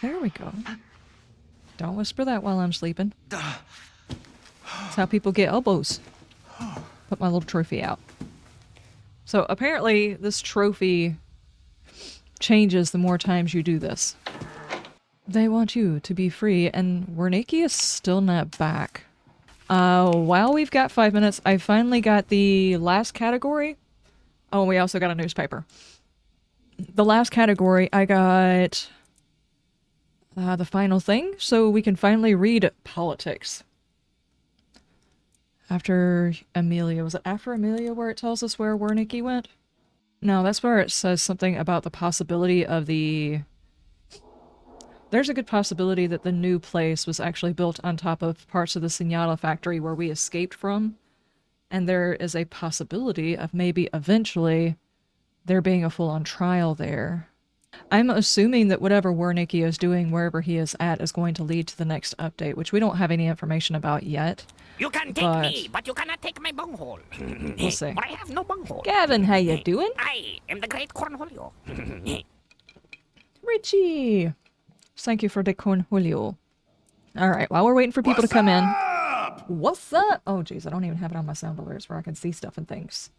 There we go. Don't whisper that while I'm sleeping. That's how people get elbows. Put my little trophy out. So apparently this trophy changes the more times you do this. They want you to be free, and Wernicke is still not back. While we've got 5 minutes, I finally got the last category. Oh, we also got a newspaper. The last category, I got the final thing, so we can finally read politics. After Amelia. Was it after Amelia where it tells us where Wernicke went? No, that's where it says something about the possibility of the... There's a good possibility that the new place was actually built on top of parts of the Sinyala factory where we escaped from. And there is a possibility of maybe eventually there being a full-on trial there. I'm assuming that whatever Wernicke is doing wherever he is at is going to lead to the next update, which we don't have any information about yet. You can take me, but you cannot take my bunghole. We'll see. But I have no bunghole. Gavin, how you doing? I am the great cornholio. Richie! Thank you for the cornholio. Alright, while we're waiting for people to come in. What's up? Oh, jeez, I don't even have it on my sound alerts where I can see stuff and things.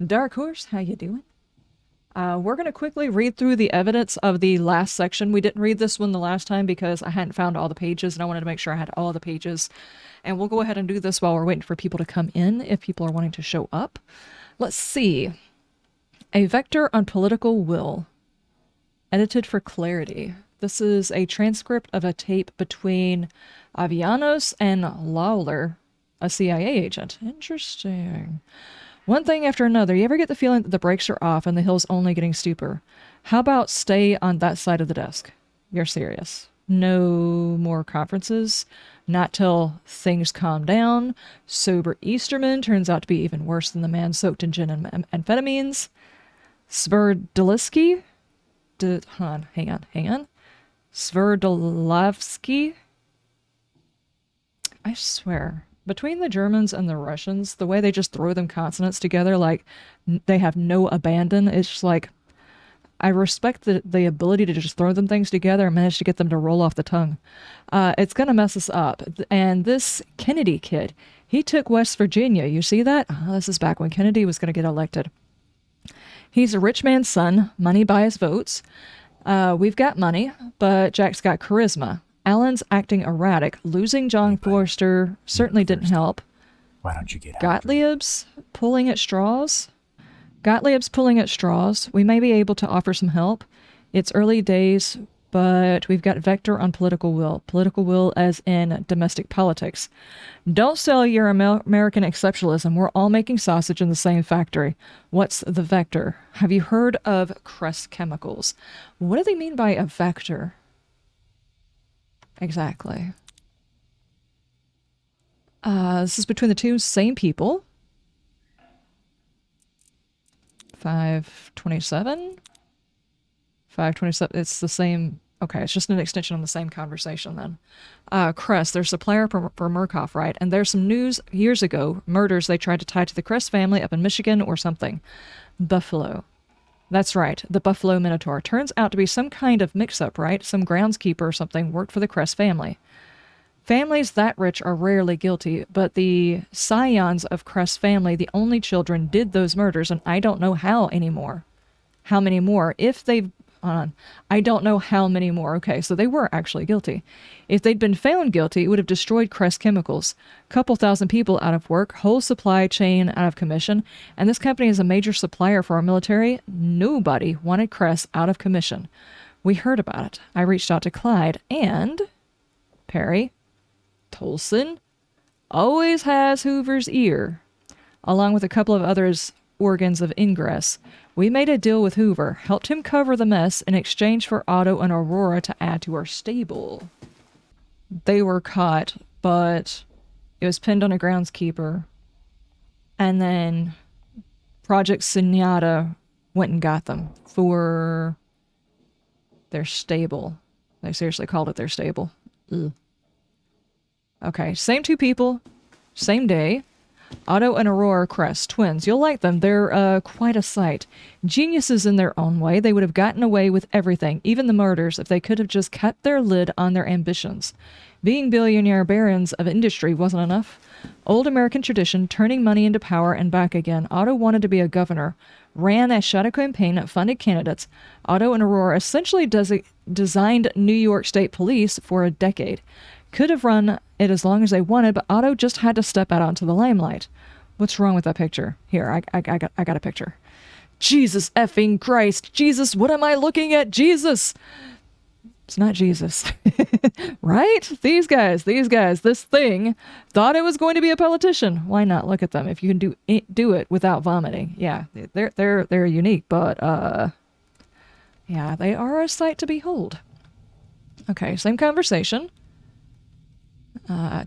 Dark Horse, how you doing? We're going to quickly read through the evidence of the last section. We didn't read this one the last time because I hadn't found all the pages, and I wanted to make sure I had all the pages. And we'll go ahead and do this while we're waiting for people to come in, if people are wanting to show up. Let's see. A Vector on Political Will. Edited for clarity. This is a transcript of a tape between Avianos and Lawler, a CIA agent. Interesting. One thing after another. You ever get the feeling that the brakes are off and the hill's only getting steeper? How about stay on that side of the desk? You're serious. No more conferences. Not till things calm down. Sober Easterman turns out to be even worse than the man soaked in gin and amphetamines. Sverdlovsky? Hang on. Sverdlovsky? I swear. Between the Germans and the Russians, the way they just throw them consonants together, like, they have no abandon, it's just like, I respect the ability to just throw them things together and manage to get them to roll off the tongue. It's gonna mess us up. And this Kennedy kid, he took West Virginia. You see that? This is back when Kennedy was gonna get elected. He's a rich man's son. Money buys votes. We've got money, but Jack's got charisma. Alan's acting erratic. Losing John Forster certainly didn't help. Why don't you get Gottlieb's pulling at straws. We may be able to offer some help. It's early days, but we've got Vector on political will. Political will as in domestic politics. Don't sell your American exceptionalism. We're all making sausage in the same factory. What's the Vector? Have you heard of Kress chemicals? What do they mean by a Vector? Exactly. This is between the two same people. 527? 527. It's the same. Okay, it's just an extension on the same conversation then. Kress, their supplier for Murkoff, right? And there's some news years ago, murders they tried to tie to the Kress family up in Michigan or something. Buffalo. That's right, the Buffalo Minotaur. Turns out to be some kind of mix-up, right? Some groundskeeper or something worked for the Kress family. Families that rich are rarely guilty, but the scions of Kress family, the only children, did those murders, and I don't know how anymore. How many more? If they've... I don't know how many more. Okay, so they were actually guilty. If they'd been found guilty, it would have destroyed Kress Chemicals. Couple thousand people out of work, whole supply chain out of commission, and this company is a major supplier for our military. Nobody wanted Kress out of commission. We heard about it. I reached out to Clyde, and Perry Tolson always has Hoover's ear, along with a couple of others' organs of ingress. We made a deal with Hoover, helped him cover the mess in exchange for Otto and Aurora to add to our stable. They were caught, but it was pinned on a groundskeeper. And then Project Sinyala went and got them for their stable. They seriously called it their stable. Ugh. Okay, same two people, same day. Otto and Aurora Kress, twins. You'll like them. They're quite a sight. Geniuses in their own way. They would have gotten away with everything, even the murders, if they could have just kept their lid on their ambitions. Being billionaire barons of industry wasn't enough. Old American tradition, turning money into power and back again. Otto wanted to be a governor, ran a shadow campaign, funded candidates. Otto and Aurora essentially designed New York State Police for a decade. Could have run it as long as they wanted, but Otto just had to step out onto the limelight. What's wrong with that picture? Here, I got a picture. Jesus effing Christ. Jesus, what am I looking at? Jesus. It's not Jesus. Right? These guys, this thing thought it was going to be a politician. Why not? Look at them. If you can do it without vomiting. Yeah, they're unique, but yeah, they are a sight to behold. Okay, same conversation.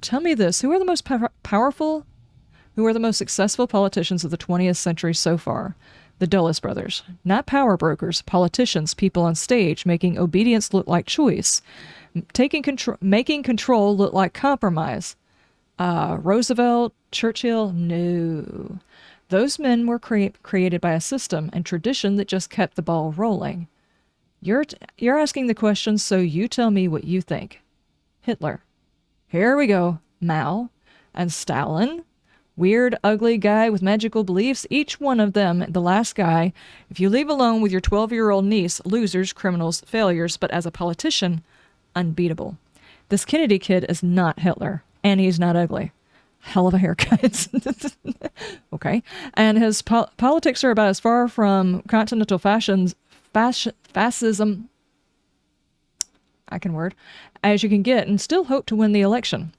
Tell me this. Who are the most powerful, who are the most successful politicians of the 20th century so far? The Dulles brothers. Not power brokers, politicians, people on stage, making obedience look like choice, making control look like compromise. Roosevelt, Churchill, no. Those men were created by a system and tradition that just kept the ball rolling. You're asking the questions, so you tell me what you think. Hitler. Here we go. Mao and Stalin. Weird, ugly guy with magical beliefs. Each one of them, the last guy, if you leave alone with your 12-year-old niece, losers, criminals, failures, but as a politician, unbeatable. This Kennedy kid is not Hitler, and he's not ugly. Hell of a haircut. Okay. And his politics are about as far from continental fascism, I can word, as you can get, and still hope to win the election.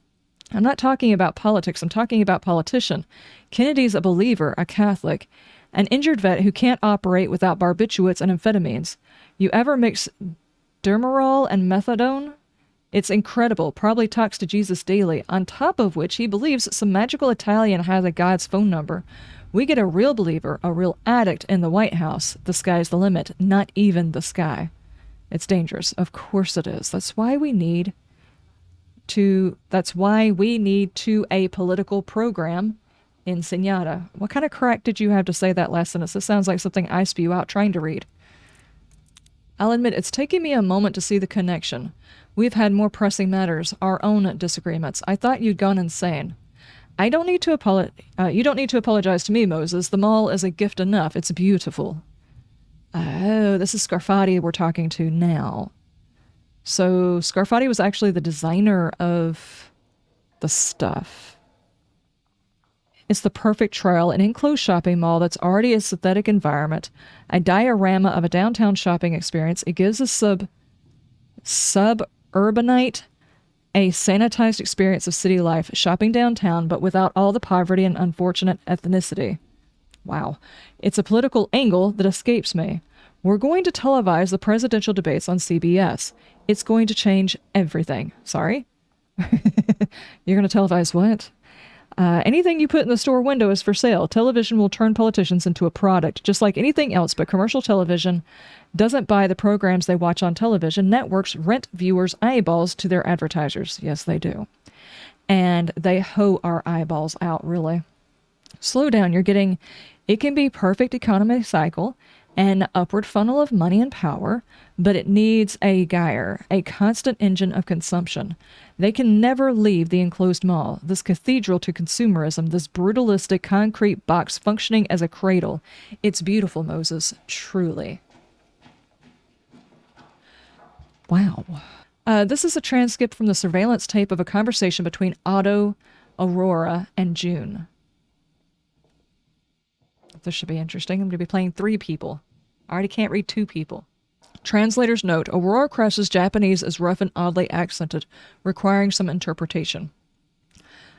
I'm not talking about politics, I'm talking about politician. Kennedy's a believer, a Catholic, an injured vet who can't operate without barbiturates and amphetamines. You ever mix Dermarol and methadone? It's incredible, probably talks to Jesus daily, on top of which he believes some magical Italian has a God's phone number. We get a real believer, a real addict in the White House. The sky's the limit, not even the sky. It's dangerous. Of course it is. That's why we need to a political program in Sinyala. What kind of crack did you have to say that last sentence? This sounds like something I spew out trying to read. I'll admit it's taken me a moment to see the connection. We've had more pressing matters, our own disagreements. I thought you'd gone insane. You don't need to apologize to me, Moses. The mall is a gift enough. It's beautiful. Oh, this is Scarfati we're talking to now. So Scarfati was actually the designer of the stuff. It's the perfect trial, an enclosed shopping mall that's already a synthetic environment, a diorama of a downtown shopping experience. It gives a suburbanite a sanitized experience of city life, shopping downtown, but without all the poverty and unfortunate ethnicity. Wow. It's a political angle that escapes me. We're going to televise the presidential debates on CBS. It's going to change everything. Sorry? You're going to televise what? Anything you put in the store window is for sale. Television will turn politicians into a product, just like anything else, but commercial television doesn't buy the programs they watch on television. Networks rent viewers' eyeballs to their advertisers. Yes, they do. And they hoe our eyeballs out, really. Slow down. It can be perfect economy cycle, an upward funnel of money and power, but it needs a gyre, a constant engine of consumption. They can never leave the enclosed mall, this cathedral to consumerism, this brutalistic concrete box functioning as a cradle. It's beautiful, Moses, truly. Wow. This is a transcript from the surveillance tape of a conversation between Otto, Aurora, and June. This should be interesting. I'm going to be playing 3 people. I already can't read 2 people. Translator's note. Aurora Kress's Japanese is rough and oddly accented, requiring some interpretation.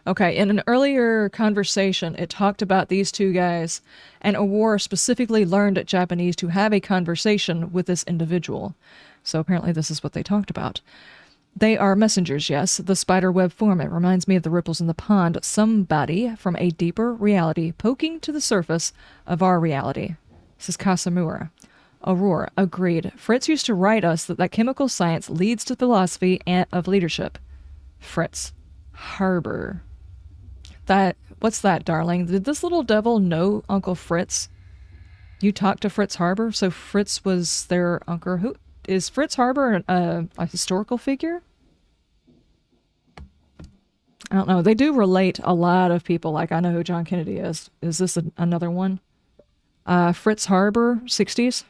Okay, in an earlier conversation, it talked about these 2 guys, and Aurora specifically learned Japanese to have a conversation with this individual. So apparently this is what they talked about. They are messengers, yes. The spiderweb form. It reminds me of the ripples in the pond. Somebody from a deeper reality poking to the surface of our reality. This is Kusamura. Aurora. Agreed. Fritz used to write us that chemical science leads to philosophy of leadership. Fritz. Harbor. That What's that, darling? Did this little devil know Uncle Fritz? You talked to Fritz Harbor, so Fritz was their uncle. Who is Fritz Harbor? A historical figure? I don't know. They do relate a lot of people. Like, I know who John Kennedy is. Is this another one? Fritz Harbor, 60s.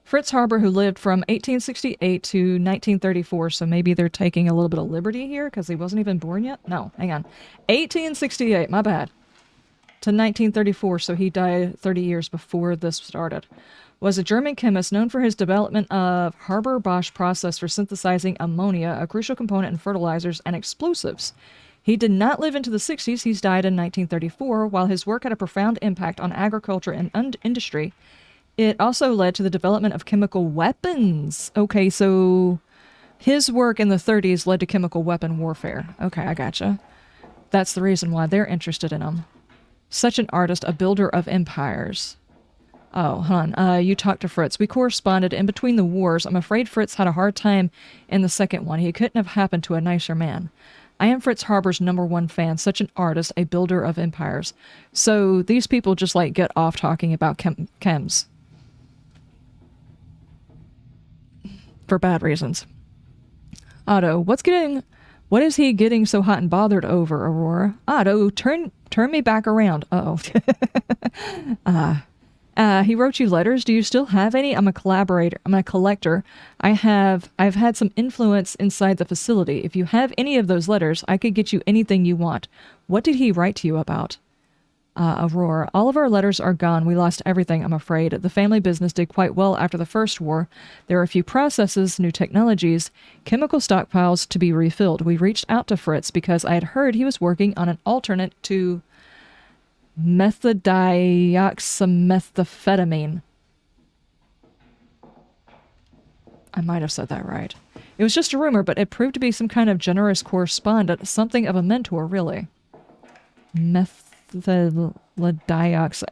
Fritz Harbor, who lived from 1868 to 1934, so maybe they're taking a little bit of liberty here because he wasn't even born yet? No, hang on. 1868, my bad. To 1934, so he died 30 years before this started. Was a German chemist known for his development of Haber-Bosch process for synthesizing ammonia, a crucial component in fertilizers and explosives. He did not live into the 60s. He's died in 1934. While his work had a profound impact on agriculture and industry, it also led to the development of chemical weapons. Okay, so his work in the 30s led to chemical weapon warfare. Okay, I gotcha. That's the reason why they're interested in him. Such an artist, a builder of empires. Oh, hold on. You talked to Fritz. We corresponded in between the wars. I'm afraid Fritz had a hard time in the second one. He couldn't have happened to a nicer man. I am Fritz Harbor's #1 fan. Such an artist, a builder of empires. So these people just like get off talking about chems. For bad reasons. Otto, what is he getting so hot and bothered over, Aurora? Otto, turn me back around. Uh-oh. He wrote you letters. Do you still have any? I'm a collaborator. I'm a collector. I've had some influence inside the facility. If you have any of those letters, I could get you anything you want. What did he write to you about? Aurora, all of our letters are gone. We lost everything, I'm afraid. The family business did quite well after the first war. There are a few processes, new technologies, chemical stockpiles to be refilled. We reached out to Fritz because I had heard he was working on an alternate to methylioxamethamphetamine. I might have said that right. It was just a rumor, but it proved to be some kind of generous correspondent, something of a mentor, really. Methylidioxide.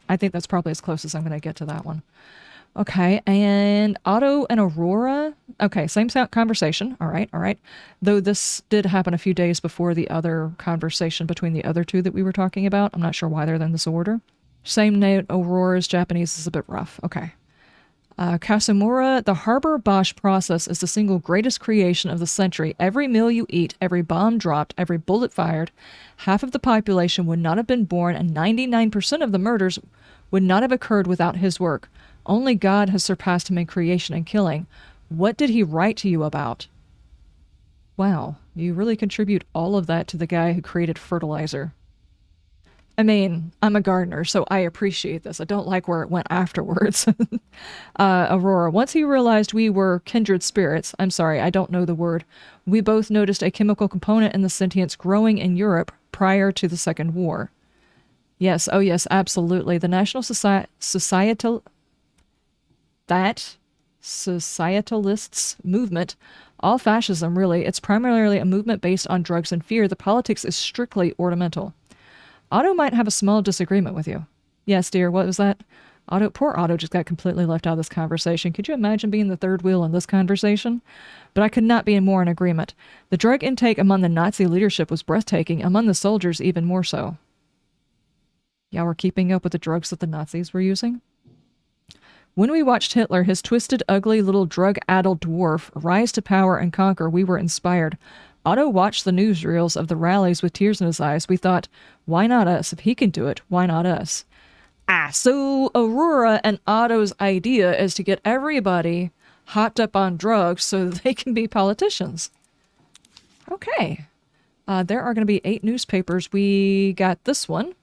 I think that's probably as close as I'm going to get to that one. Okay, and Otto and Aurora. Okay, same conversation. All right. Though this did happen a few days before the other conversation between the other two that we were talking about. I'm not sure why they're in this order. Same note, Aurora's Japanese is a bit rough. Okay. Kusamura, the Haber-Bosch process is the single greatest creation of the century. Every meal you eat, every bomb dropped, every bullet fired, half of the population would not have been born, and 99% of the murders would not have occurred without his work. Only God has surpassed him in creation and killing. What did he write to you about? Wow, you really contribute all of that to the guy who created fertilizer. I mean, I'm a gardener, so I appreciate this. I don't like where it went afterwards. Aurora, once he realized we were kindred spirits, I'm sorry, I don't know the word, we both noticed a chemical component in the sentience growing in Europe prior to the Second War. Yes, oh yes, absolutely. The National Societalists movement, all fascism really, it's primarily a movement based on drugs and fear. The politics is strictly ornamental. Otto might have a small disagreement with you. Yes, dear, what was that? Poor Otto just got completely left out of this conversation. Could you imagine being the third wheel in this conversation? But I could not be more in agreement. The drug intake among the Nazi leadership was breathtaking, among the soldiers even more so. Y'all were keeping up with the drugs that the Nazis were using? When we watched Hitler, his twisted, ugly, little drug-addled dwarf, rise to power and conquer, we were inspired. Otto watched the newsreels of the rallies with tears in his eyes. We thought, why not us? If he can do it, why not us? So Aurora and Otto's idea is to get everybody hopped up on drugs so they can be politicians. Okay. There are going to be 8 newspapers. We got this one.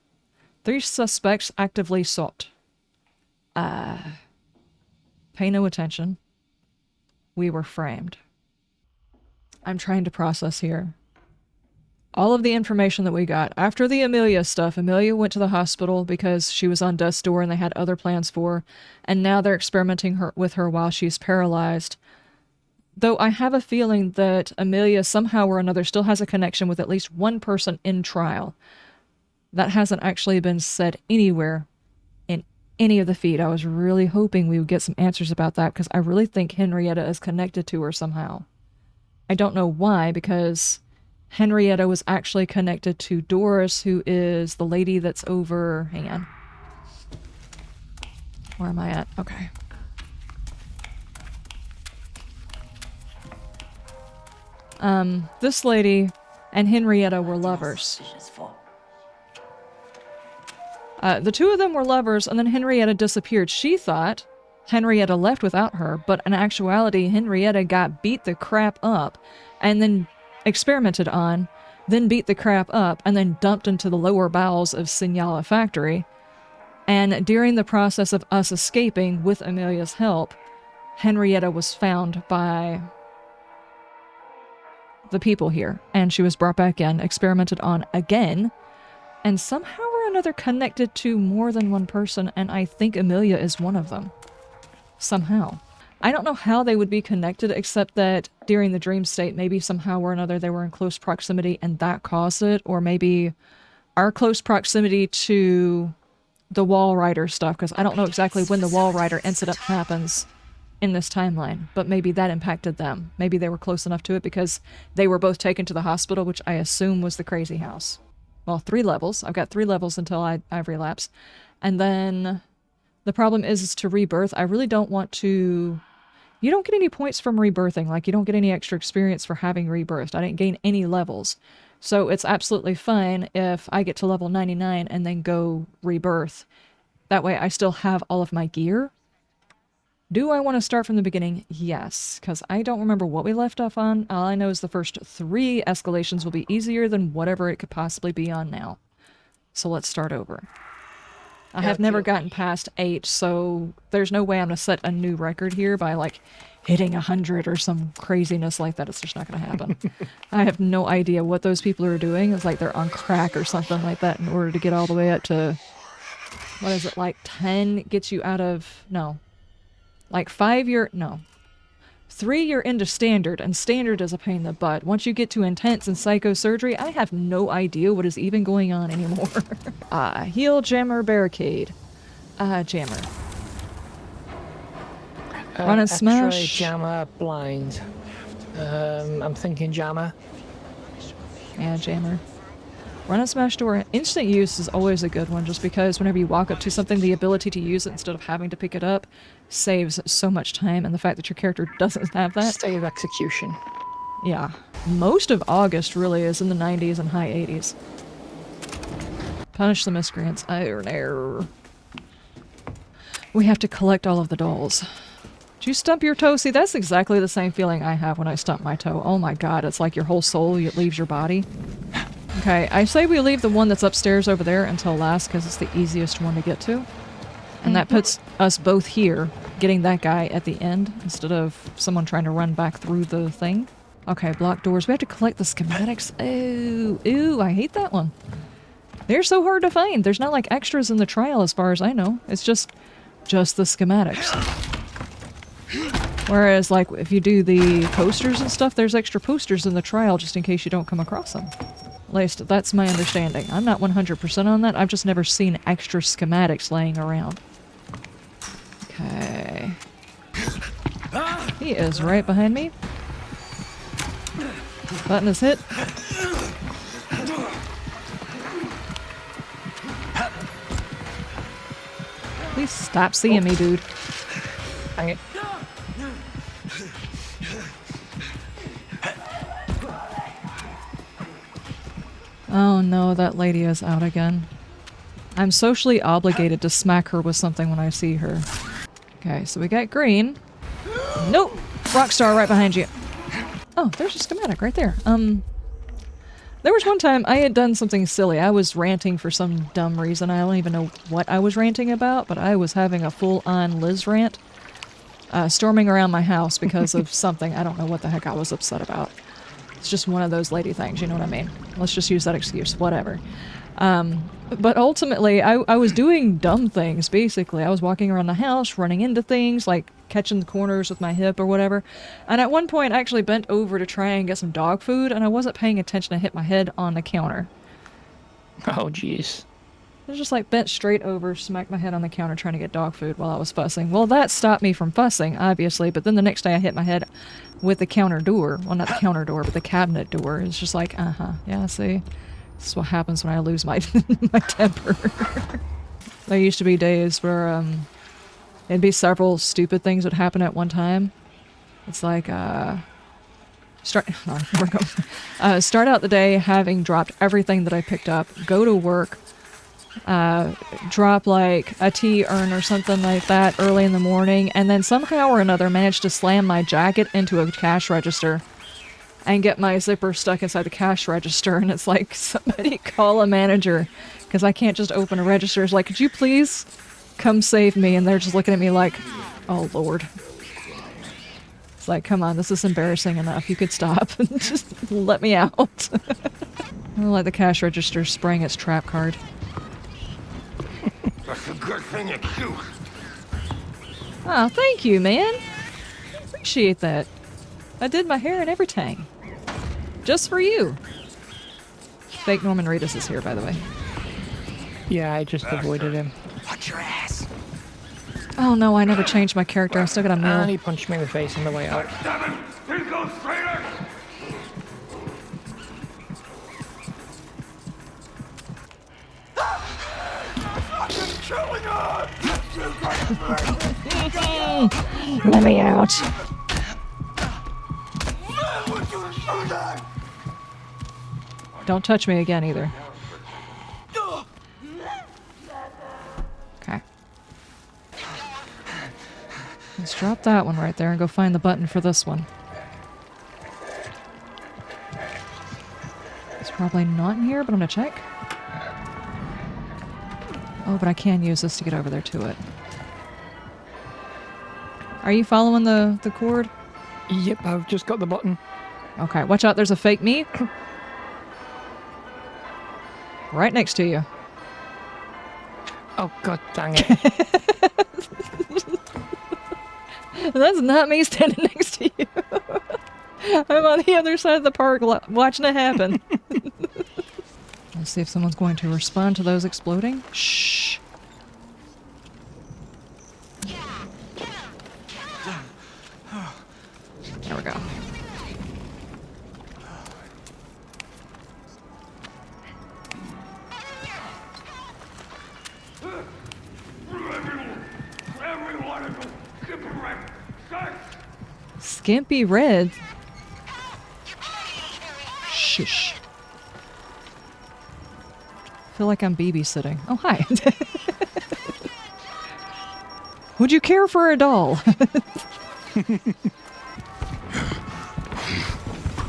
3 suspects actively sought. Pay no attention. We were framed. I'm trying to process here. All of the information that we got. After the Amelia stuff, Amelia went to the hospital because she was on death's door and they had other plans for her. And now they're experimenting with her while she's paralyzed. Though I have a feeling that Amelia somehow or another still has a connection with at least one person in trial. That hasn't actually been said anywhere in any of the feed. I was really hoping we would get some answers about that because I really think Henrietta is connected to her somehow. I don't know why, because Henrietta was actually connected to Doris, who is the lady that's over... Hang on. Where am I at? Okay. This lady and Henrietta were lovers. The two of them were lovers, and then Henrietta disappeared. She thought Henrietta left without her, but in actuality, Henrietta got beat the crap up, and then experimented on, then beat the crap up, and then dumped into the lower bowels of Sinyala factory. And during the process of us escaping with Amelia's help, Henrietta was found by the people here, and she was brought back in, experimented on again, and somehow or another connected to more than one person, and I think Amelia is one of them. Somehow. I don't know how they would be connected, except that during the dream state, maybe somehow or another they were in close proximity and that caused it, or maybe our close proximity to the Wall Rider stuff, because I don't know exactly when the Wall Rider incident happens in this timeline, but maybe that impacted them. Maybe they were close enough to it because they were both taken to the hospital, which I assume was the crazy house. Well, 3 levels. I've got 3 levels until I relapse. And then the problem is to rebirth. I really don't want to... You don't get any points from rebirthing. Like, you don't get any extra experience for having rebirthed. I didn't gain any levels. So it's absolutely fine if I get to level 99 and then go rebirth. That way I still have all of my gear. Do I want to start from the beginning? Yes, because I don't remember what we left off on. All I know is the first 3 escalations will be easier than whatever it could possibly be on now. So let's start over. I have never gotten past 8, so there's no way I'm going to set a new record here by, like, hitting 100 or some craziness like that. It's just not going to happen. I have no idea what those people are doing. It's like they're on crack or something like that in order to get all the way up to... What is it, like 10 gets you out of... No. Like 5 you're... No. 3 you're into standard, and standard is a pain in the butt. Once you get to intense and psychosurgery, I have no idea what is even going on anymore. Heal, jammer, barricade. Jammer. Run and smash. X-ray, jammer, blind. I'm thinking jammer. Yeah, jammer. Run and smash door. Instant use is always a good one, just because whenever you walk up to something, the ability to use it instead of having to pick it up saves so much time, and the fact that your character doesn't have that. State of execution. Yeah. Most of August really is in the 90s and high 80s. Punish the miscreants. We have to collect all of the dolls. Did you stump your toe? See, that's exactly the same feeling I have when I stump my toe. Oh my god, it's like your whole soul leaves your body. Okay, I say we leave the one that's upstairs over there until last because it's the easiest one to get to. And that puts us both here, getting that guy at the end instead of someone trying to run back through the thing. Okay, block doors. We have to collect the schematics. Ooh, I hate that one. They're so hard to find. There's not like extras in the trial as far as I know. It's just the schematics. Whereas, like, if you do the posters and stuff, there's extra posters in the trial just in case you don't come across them. At least, that's my understanding. I'm not 100% on that. I've just never seen extra schematics laying around. Okay. He is right behind me. Button is hit. Please stop seeing me, dude. Hang it. Oh no, that lady is out again. I'm socially obligated to smack her with something when I see her. Okay, so we got green. Nope! Rockstar right behind you. Oh, there's a schematic right there. There was one time I had done something silly. I was ranting for some dumb reason. I don't even know what I was ranting about, but I was having a full-on Liz rant. Storming around my house because of something. I don't know what the heck I was upset about. It's just one of those lady things, you know what I mean? Let's just use that excuse, whatever. But ultimately, I was doing dumb things, basically. I was walking around the house, running into things, like catching the corners with my hip or whatever. And at one point, I actually bent over to try and get some dog food, and I wasn't paying attention. I hit my head on the counter. Oh, jeez. I was just like bent straight over, smacked my head on the counter trying to get dog food while I was fussing. Well, that stopped me from fussing, obviously, but then the next day I hit my head with the counter door. Well, not the counter door, but the cabinet door. It's just like, yeah, see? This is what happens when I lose my, my temper. There used to be days where, it'd be several stupid things would happen at one time. It's like, start out the day having dropped everything that I picked up, go to work, drop like a tea urn or something like that early in the morning, and then somehow or another manage to slam my jacket into a cash register and get my zipper stuck inside the cash register. And it's like, somebody call a manager, because I can't just open a register. It's like, could you please come save me? And they're just looking at me like, oh Lord. It's like, come on, this is embarrassing enough. You could stop and just let me out. I'll let the cash register spring its trap card. That's a good thing it's you. Oh, thank you, man. Appreciate that. I did my hair and everything. Just for you. Fake Norman Reedus is here, by the way. Yeah, I just avoided him. Watch your ass. Oh no, I never changed my character. I still got a And mill. he punched me in the face on the way out. Damn it! Here goes traitor! Fucking killing her! Let me out. Man, would you do that? Don't touch me again either. Okay. Let's drop that one right there and go find the button for this one. It's probably not in here, but I'm gonna check. Oh, but I can use this to get over there to it. Are you following the cord? Yep, I've just got the button. Okay, watch out, there's a fake me. Right next to you. Oh god dang it. That's not me standing next to you. I'm on the other side of the park watching it happen. Let's see if someone's going to respond to those exploding. Shh. There we go. Everyone, Skimpy Red? Shush. Feel like I'm babysitting. Oh, hi. Would you care for a doll?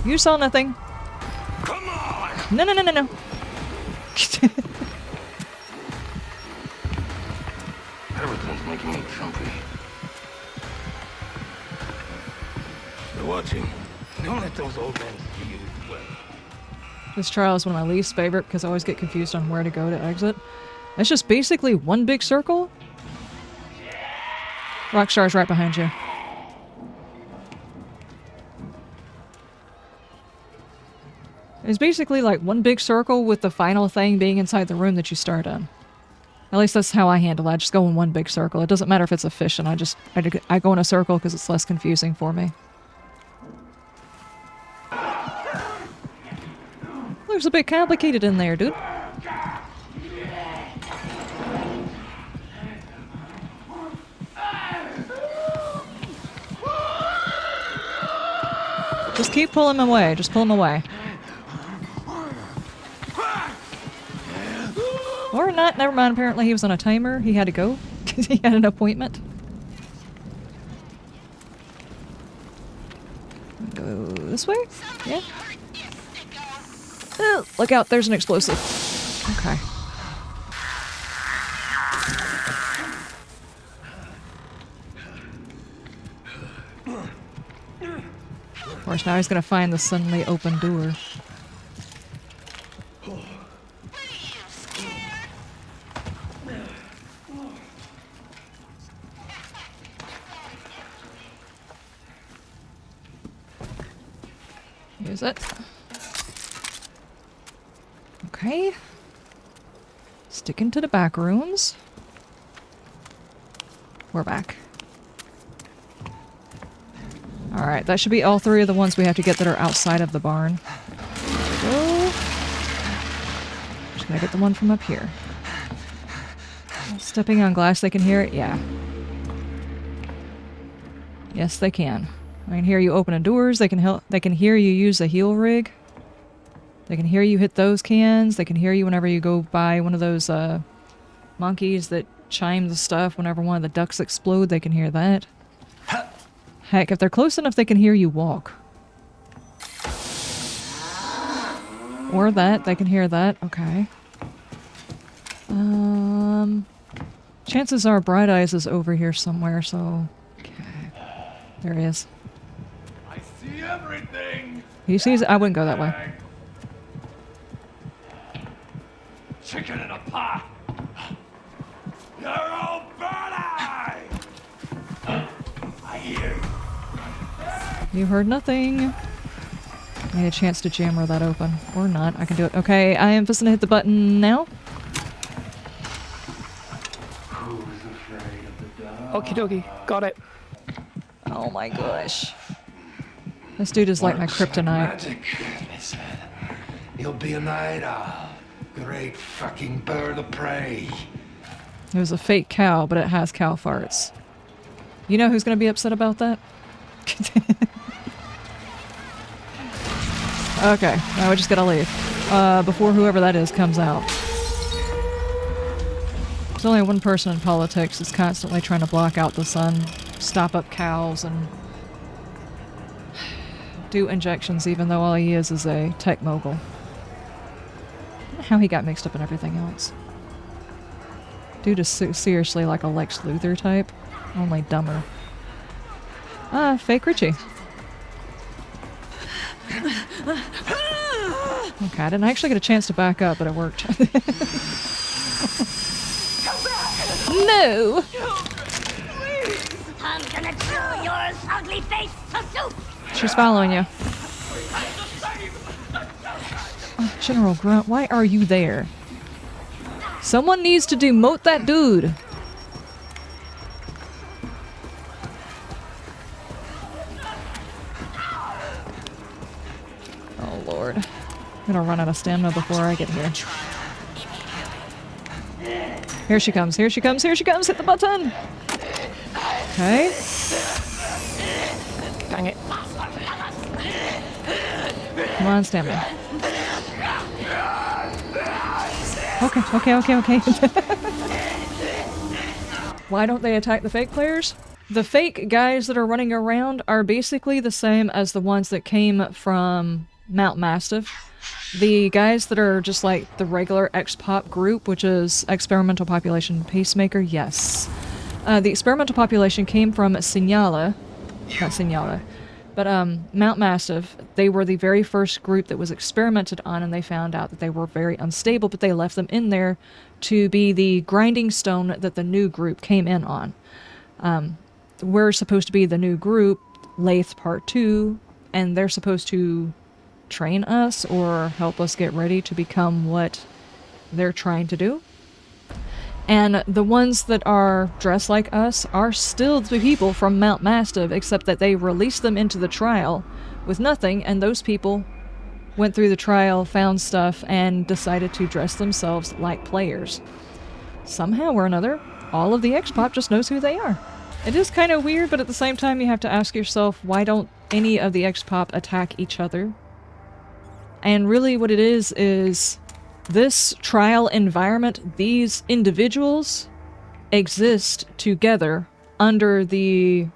You saw nothing. Come on! No, no, no, no, no. Everything's making me jumpy. You're watching. Don't let those old men see you well. This trial is one of my least favorite because I always get confused on where to go to exit. It's just basically one big circle. Rockstar's right behind you. It's basically like one big circle with the final thing being inside the room that you start in. At least that's how I handle it. I just go in one big circle. It doesn't matter if it's efficient. I go in a circle because it's less confusing for me. Looks a bit complicated in there, dude. Just keep pulling him away. Just pull him away. Or not. Never mind. Apparently he was on a timer. He had to go because he had an appointment. Go this way? Yeah. Oh, look out. There's an explosive. Okay. Of course, now he's going to find the suddenly open door. Use it. Okay. Sticking to the back rooms. We're back. Alright, that should be all 3 of the ones we have to get that are outside of the barn. Go. Just gotta get the one from up here. Stepping on glass, they can hear it? Yeah. Yes, they can. They can hear you opening doors. They can hear you use a heel rig. They can hear you hit those cans. They can hear you whenever you go by one of those monkeys that chime the stuff whenever one of the ducks explode. They can hear that. Heck, if they're close enough, they can hear you walk. Or that. They can hear that. Okay. Chances are Bright Eyes is over here somewhere, so... Okay. There he is. I see everything. He sees it. I wouldn't go that way. Chicken in a pot. You're all bird-eye. I hear you. You heard nothing. I need a chance to jammer that open. Or not. I can do it. Okay, I am just gonna hit the button now. Okie dokie, got it. Oh my gosh. This dude is like my kryptonite. Magic. Listen, you'll be a night owl. Great fucking bird of prey. It was a fake cow, but it has cow farts. You know who's gonna be upset about that? Okay, now we just gotta leave. Before whoever that is comes out. There's only one person in politics that's constantly trying to block out the sun, stop up cows, and do injections even though all he is a tech mogul. I don't know how he got mixed up in everything else. Dude is seriously like a Lex Luthor type, only dumber. Ah, fake Richie. Okay, I didn't actually get a chance to back up, but it worked. No! I'm gonna chew your ugly face to soup. She's following you. General Grunt, why are you there? Someone needs to demote that dude. Oh lord. I'm gonna run out of stamina before I get here. Here she comes, here she comes, here she comes! Hit the button! Okay. Dang it. Come on, stamina. Okay. Why don't they attack the fake players? The fake guys that are running around are basically the same as the ones that came from Mount Mastiff. The guys that are just like the regular X-Pop group, which is Experimental Population Pacemaker, yes. The experimental population came from Sinyala, not Sinyala, but Mount Mastiff. They were the very first group that was experimented on, and they found out that they were very unstable, but they left them in there to be the grinding stone that the new group came in on. We're supposed to be the new group, Lathe Part 2, and they're supposed to train us or help us get ready to become what they're trying to do. And the ones that are dressed like us are still the people from Mount Mastiff, except that they released them into the trial with nothing, and those people went through the trial, found stuff, and decided to dress themselves like players. Somehow or another, all of the X-Pop just knows who they are. It is kind of weird, but at the same time you have to ask yourself, why don't any of the X-Pop attack each other? And really what it is this trial environment, these individuals exist together under the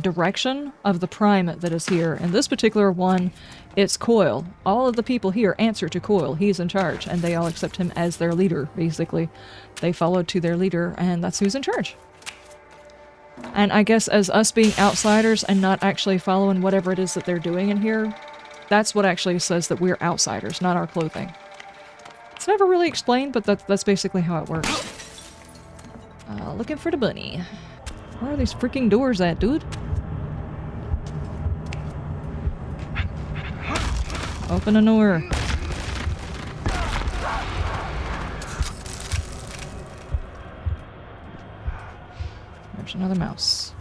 direction of the Prime that is here. In this particular one, it's Coil. All of the people here answer to Coil. He's in charge, and they all accept him as their leader, basically. They followed to their leader, and that's who's in charge. And I guess as us being outsiders and not actually following whatever it is that they're doing in here, that's what actually says that we're outsiders, not our clothing. It's never really explained, but that's basically how it works. Looking for the bunny. Where are these freaking doors at, dude? Open a door. There's another mouse.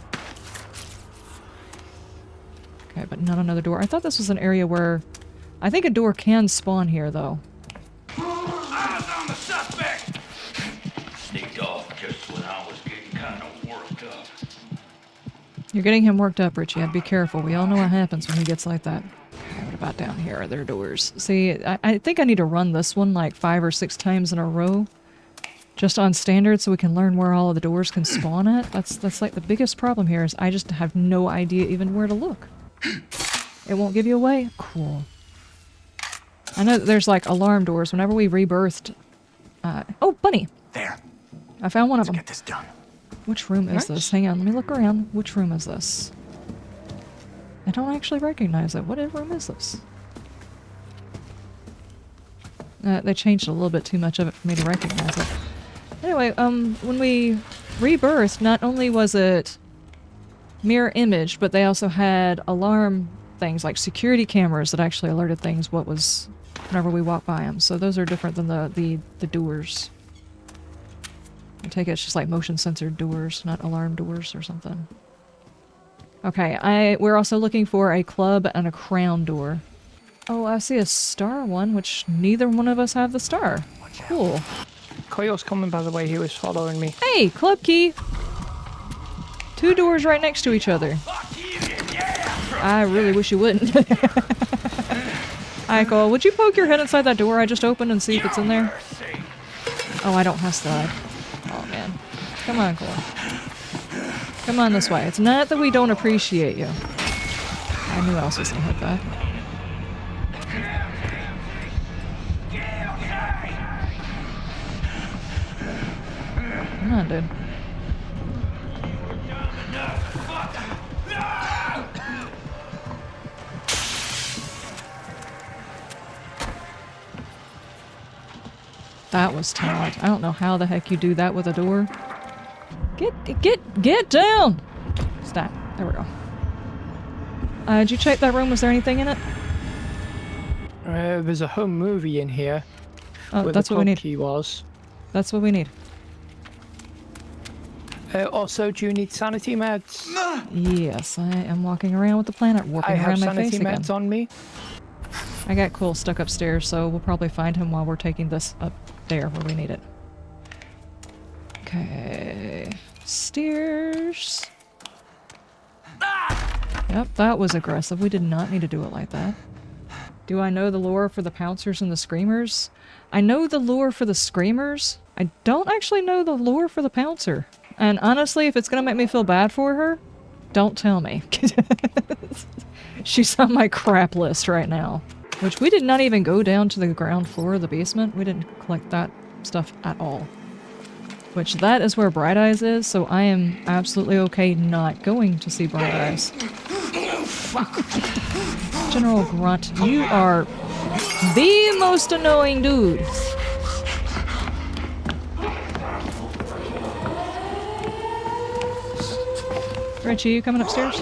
Okay, but not another door. I thought this was an area where... I think a door can spawn here, though. Eyes on the suspect! Sneaked off just when I was getting kind of worked up. You're getting him worked up, Richie. I'd be careful. We all know what happens when he gets like that. Okay, what about down here? Are there doors? See, I think I need to run this one like 5 or 6 times in a row. Just on standard so we can learn where all of the doors can spawn at. That's like the biggest problem here is I just have no idea even where to look. It won't give you away? Cool. I know that there's like alarm doors whenever we rebirthed. Oh, bunny! There. I found one of them. Get this done. Which room is this? Hang on, let me look around. Which room is this? I don't actually recognize it. What room is this? They changed a little bit too much of it for me to recognize it. Anyway, when we rebirthed, not only was it mirror image, but they also had alarm things like security cameras that actually alerted things what was whenever we walk by them. So those are different than the doors. I take it it's just like motion censored doors, not alarm doors or something. Okay, we're also looking for a club and a crown door. Oh, I see a star one, which neither one of us have the star. Cool. Coyote's coming, by the way. He was following me. Hey, club key! 2 doors right next to each other. I really wish you wouldn't. Alright, Cole, would you poke your head inside that door I just opened and see if it's in there? Oh, I don't have slide. Oh, man. Come on, Cole. Come on this way. It's not that we don't appreciate you. I knew I was just gonna hit that. Come on, dude. That was talent. I don't know how the heck you do that with a door. Get down! Stop. There we go. Did you check that room? Was there anything in it? There's a home movie in here. Oh, where that's the what we club need. key was. That's what we need. Also, do you need sanity meds? Yes, I am walking around with the planet warping I have around my sanity face again. meds on me. I got Cole stuck upstairs, so we'll probably find him while we're taking this up there where we need it. Okay. Stairs. Yep, that was aggressive. We did not need to do it like that. Do I know the lore for the pouncers and the screamers? I know the lore for the screamers. I don't actually know the lore for the pouncer. And honestly, if it's gonna make me feel bad for her, don't tell me. She's on my crap list right now. Which we did not even go down to the ground floor of the basement. We didn't collect that stuff at all. Which that is where Bright Eyes is, so I am absolutely okay not going to see Bright Eyes. General Grunt, you are the most annoying dude. Richie, you coming upstairs?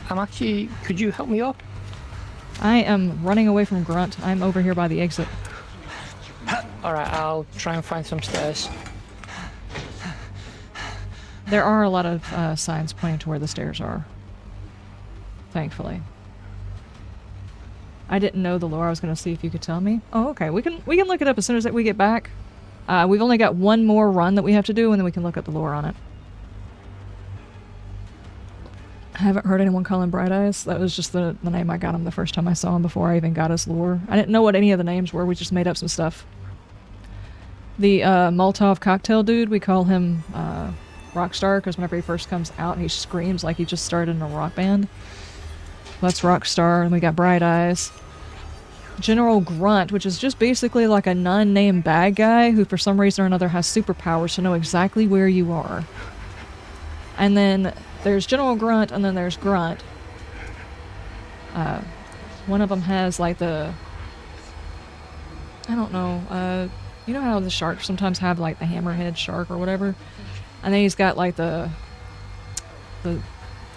I'm actually... Could you help me up? I am running away from Grunt. I'm over here by the exit. Alright, I'll try and find some stairs. There are a lot of signs pointing to where the stairs are. Thankfully. I didn't know the lore. I was going to see if you could tell me. Oh, okay. We can look it up as soon as we get back. We've only got one more run that we have to do, and then we can look up the lore on it. I haven't heard anyone call him Bright Eyes. That was just the name I got him the first time I saw him before I even got his lore. I didn't know what any of the names were. We just made up some stuff. The Molotov cocktail dude, we call him Rockstar, because whenever he first comes out, he screams like he just started in a rock band. That's Rockstar, and we got Bright Eyes. General Grunt, which is just basically like a non-named bad guy who for some reason or another has superpowers to know exactly where you are. And then there's General Grunt, and then there's Grunt. One of them has like the... I don't know, you know how the sharks sometimes have like the hammerhead shark or whatever? And then he's got like the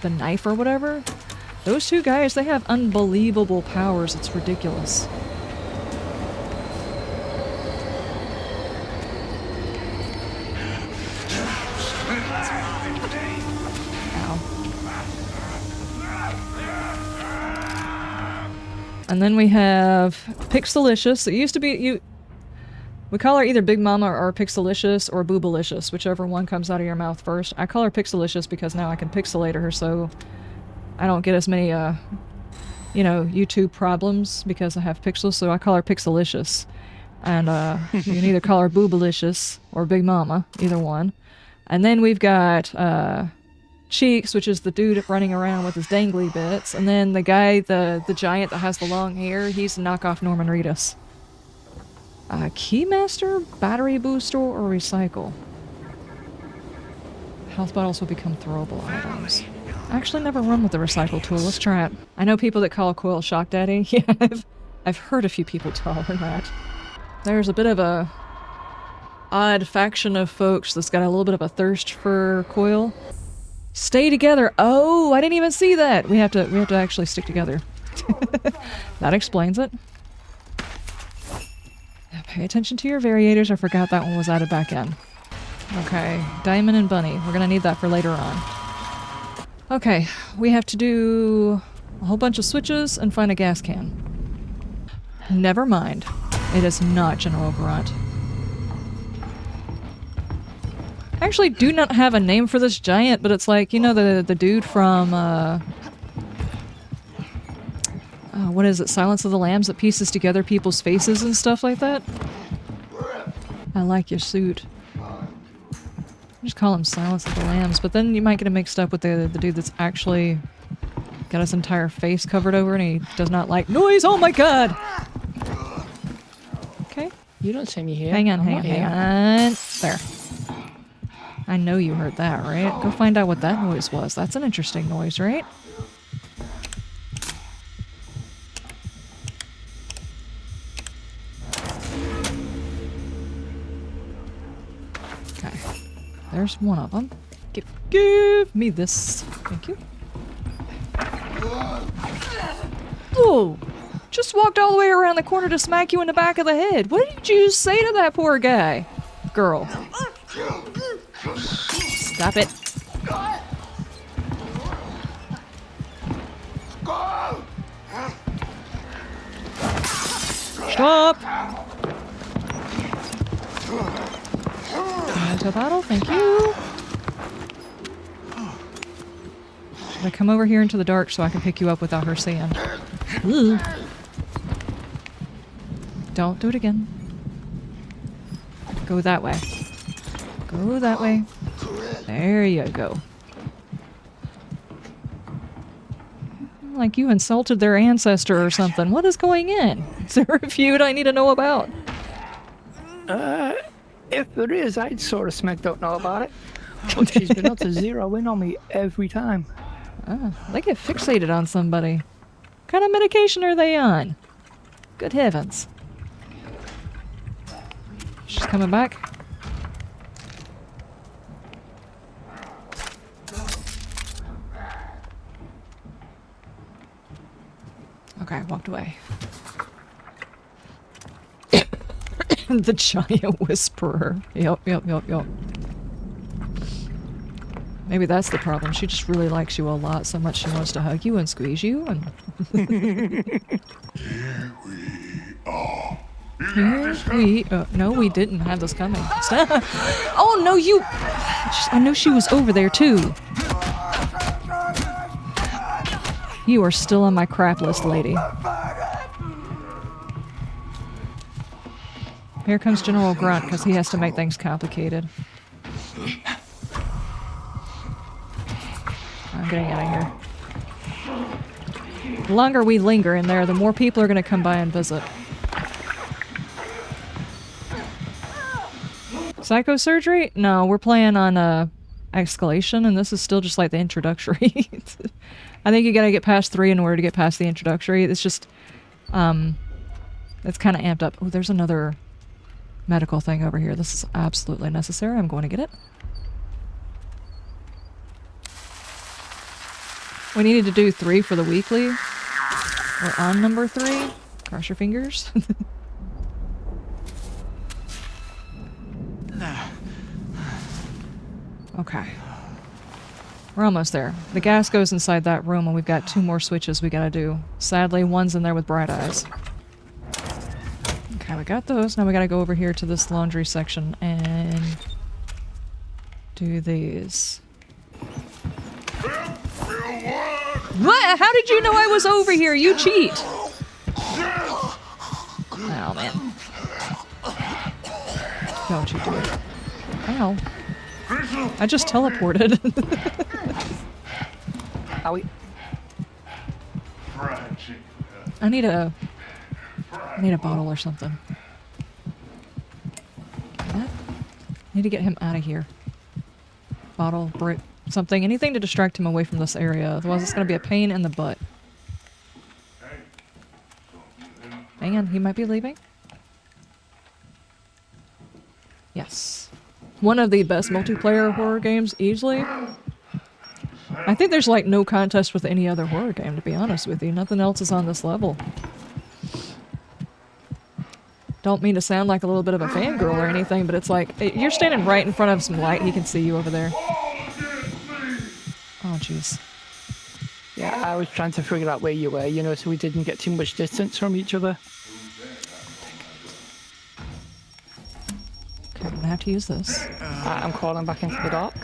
knife or whatever? Those two guys, they have unbelievable powers. It's ridiculous. And then we have Pixelicious. It used to be we call her either Big Mama or Pixelicious or Boobalicious, whichever one comes out of your mouth first. I call her Pixelicious because now I can pixelate her, so I don't get as many YouTube problems because I have pixels, so I call her Pixelicious. And you can either call her Boobalicious or Big Mama, either one. And then we've got Cheeks, which is the dude running around with his dangly bits. And then the guy, the giant that has the long hair, he's a knockoff Norman Reedus. Keymaster, battery booster, or recycle? Health bottles will become throwable items. I actually never run with the recycle tool. Let's try it. I know people that call Coil Shock Daddy. Yeah, I've heard a few people tell her that. There's a bit of a odd faction of folks that's got a little bit of a thirst for Coil. Stay together. Oh, I didn't even see that. We have to actually stick together. That explains it. Pay attention to your variators. I forgot that one was added back in. Okay, Diamond and Bunny. We're gonna need that for later on. Okay, we have to do a whole bunch of switches and find a gas can. Never mind. It is not General Grunt. I actually do not have a name for this giant, but it's like, you know, the dude from, what is it, Silence of the Lambs that pieces together people's faces and stuff like that? I like your suit. Just call him Silence of the Lambs, but then you might get him mixed up with the dude that's actually got his entire face covered over and he does not like noise. Oh my god! Okay. You don't see me here. Hang on. There. I know you heard that, right? Go find out what that noise was. That's an interesting noise, right? Okay. There's one of them. Give me this. Thank you. Whoa! Just walked all the way around the corner to smack you in the back of the head. What did you say to that poor guy? Girl. Stop it. Stop! Into a bottle, thank you. Should I come over here into the dark so I can pick you up without her seeing? Ooh. Don't do it again. Go that way. Go that way. There you go. Like you insulted their ancestor or something. What is going in? Is there a feud I need to know about? If there is, I'd sort of smack don't know about it. But she's been able to zero in on me every time. Oh, they get fixated on somebody. What kind of medication are they on? Good heavens. She's coming back. Okay, walked away. The giant whisperer. Yep. Maybe that's the problem. She just really likes you a lot, so much she wants to hug you and squeeze you and... Here we are. No, we didn't have this coming. Stop. Oh, no, you... I know she was over there, too. You are still on my crap list, lady. Here comes General Grunt, because he has to make things complicated. I'm getting out of here. The longer we linger in there, the more people are going to come by and visit. Psychosurgery? No, we're playing on Escalation, and this is still just like the introductory. I think you gotta get past 3 in order to get past the introductory. It's just, it's kind of amped up. Oh, there's another medical thing over here. This is absolutely necessary. I'm going to get it. We needed to do 3 for the weekly. We're on number 3. Cross your fingers. Okay. We're almost there. The gas goes inside that room and we've got 2 more switches we gotta do. Sadly, one's in there with bright eyes. Okay, we got those. Now we gotta go over here to this laundry section and do these. What? How did you know I was over here? You cheat! Oh, man. Don't you do it. Ow. I just teleported. Owie. I need a bottle or something. What? Need to get him out of here. Bottle, brick, something. Anything to distract him away from this area. Otherwise it's going to be a pain in the butt. Hang on, he might be leaving. Yes. One of the best multiplayer horror games, easily. I think there's like no contest with any other horror game, to be honest with you. Nothing else is on this level. Don't mean to sound like a little bit of a fangirl or anything, but it's like, you're standing right in front of some light, he can see you over there. Oh, jeez. Yeah, I was trying to figure out where you were, you know, so we didn't get too much distance from each other. Okay, I'm gonna have to use this. I'm crawling back into the dark.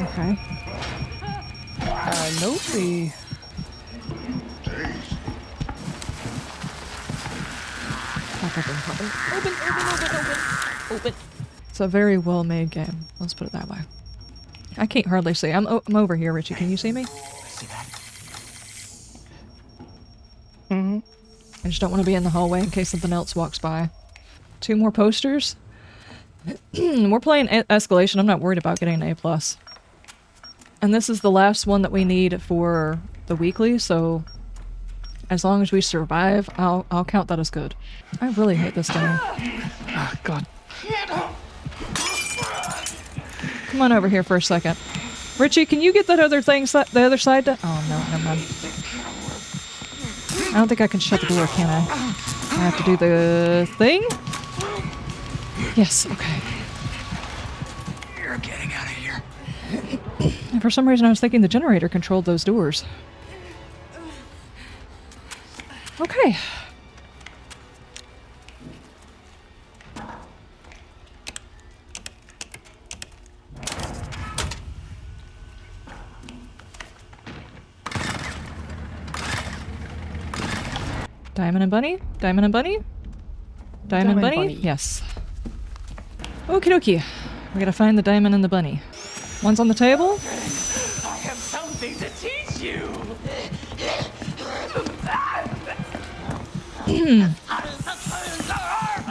Okay. No, the... Open. It's a very well-made game. Let's put it that way. I can't hardly see. I'm over here, Richie. Can you see me? See that? Mm-hmm. I just don't want to be in the hallway in case something else walks by. 2 more posters. We're playing Escalation. I'm not worried about getting an A+. And this is the last one that we need for the weekly, so as long as we survive, I'll count that as good. I really hate this game. Oh, God. Come on over here for a second. Richie, can you get that other thing, the other side? Oh, no, never mind. I don't think I can shut the door, can I? I have to do the thing? Yes, okay. You're getting out of here. And for some reason I was thinking the generator controlled those doors. Okay. Diamond and Bunny? Diamond and Bunny? Diamond Bunny? Yes. Okie dokie. We gotta find the diamond and the bunny. One's on the table. I have something to teach you.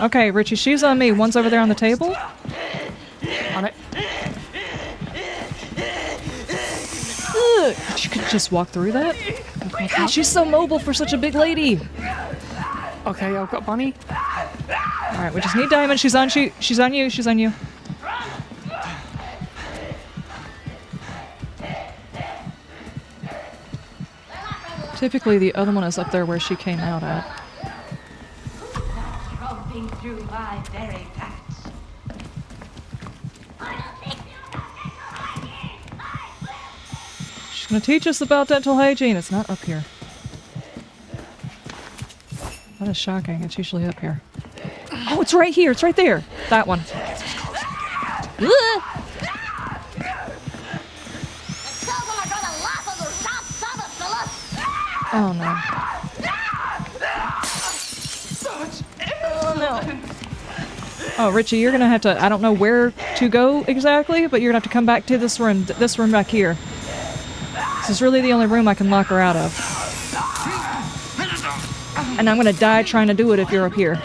Okay, Richie, she's on me. One's over there on the table. On it. Ugh, she could just walk through that. Oh, God, she's so mobile for such a big lady. Okay, I've got Bonnie. Alright, we just need Diamond. She's on you. She's on you. She's on you. Typically, the other one is up there where she came out at. Tromping through my very facts. She's gonna teach us about dental hygiene. It's not up here. That is shocking. It's usually up here. Oh, it's right here. It's right there. That one. Oh no. Oh no. Oh, Richie, you're gonna have to. I don't know where to go exactly, but you're gonna have to come back to this room back here. This is really the only room I can lock her out of. And I'm gonna die trying to do it if you're up here.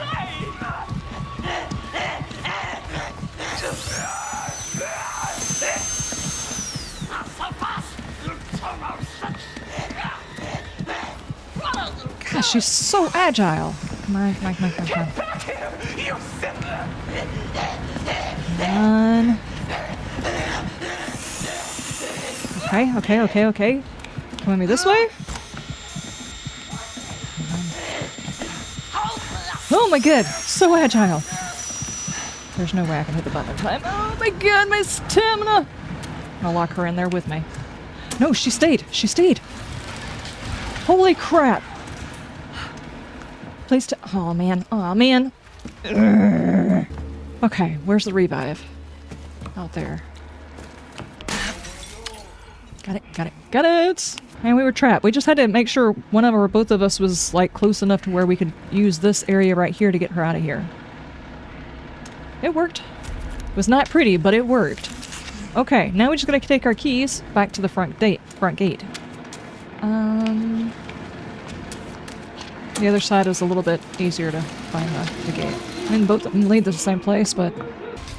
Gosh, she's so agile. Come on, come on, come on, come on, come on. Okay. Come with me this way. Oh my god, so agile. There's no way I can hit the button in time. Oh my god, my stamina. I'll lock her in there with me. No, she stayed. She stayed. Holy crap. Please oh, man. Oh, man. Urgh. Okay, where's the revive? Out there. Got it, got it, got it! And we were trapped. We just had to make sure one of or both of us was, like, close enough to where we could use this area right here to get her out of here. It worked. It was not pretty, but it worked. Okay, now we just gotta take our keys back to the front gate. The other side is a little bit easier to find the gate. I mean, both of them lead to the same place, but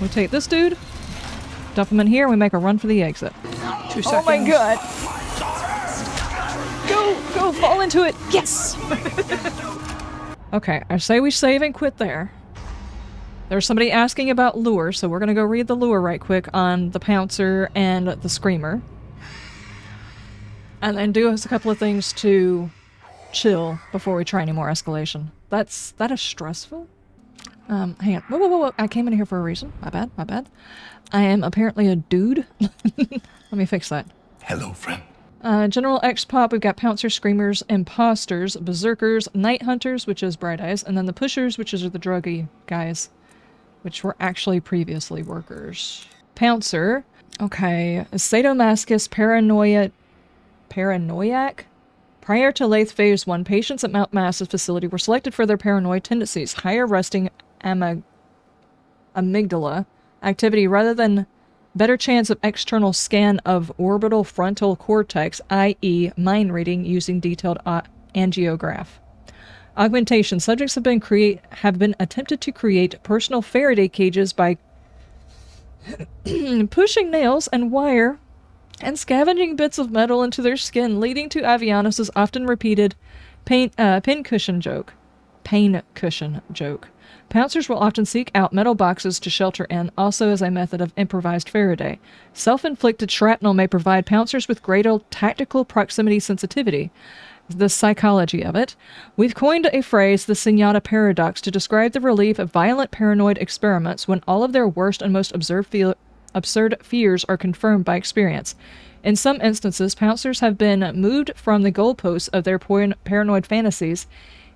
we take this dude, dump him in here, and we make a run for the exit. 2 seconds. Oh my god! Go, fall into it! Yes! Okay, I say we save and quit there. There's somebody asking about lure, so we're gonna go read the lure right quick on the Pouncer and the Screamer. And then do us a couple of things to chill before we try any more escalation. That is stressful? Hang on. Whoa. I came in here for a reason. My bad. I am apparently a dude. Let me fix that. Hello, friend. General X-Pop, we've got Pouncer, Screamers, Imposters, Berserkers, Night Hunters, which is Bright Eyes, and then the Pushers, which is the druggy guys, which were actually previously workers. Pouncer. Okay. Sadomasochist, Paranoiac? Prior to Lathe Phase 1, patients at Mount Massive facility were selected for their paranoid tendencies, higher resting amygdala activity rather than better chance of external scan of orbital frontal cortex, i.e. mind reading using detailed angiograph. Augmentation. Subjects have been attempted to create personal Faraday cages by pushing nails and wire and scavenging bits of metal into their skin, leading to Avianus's often repeated pain cushion joke. Pouncers will often seek out metal boxes to shelter in, also as a method of improvised Faraday. Self-inflicted shrapnel may provide pouncers with greater tactical proximity sensitivity. The psychology of it. We've coined a phrase, the Sinyala paradox, to describe the relief of violent paranoid experiments when all of their worst and most absurd fears are confirmed by experience. In some instances, pouncers have been moved from the goalposts of their paranoid fantasies,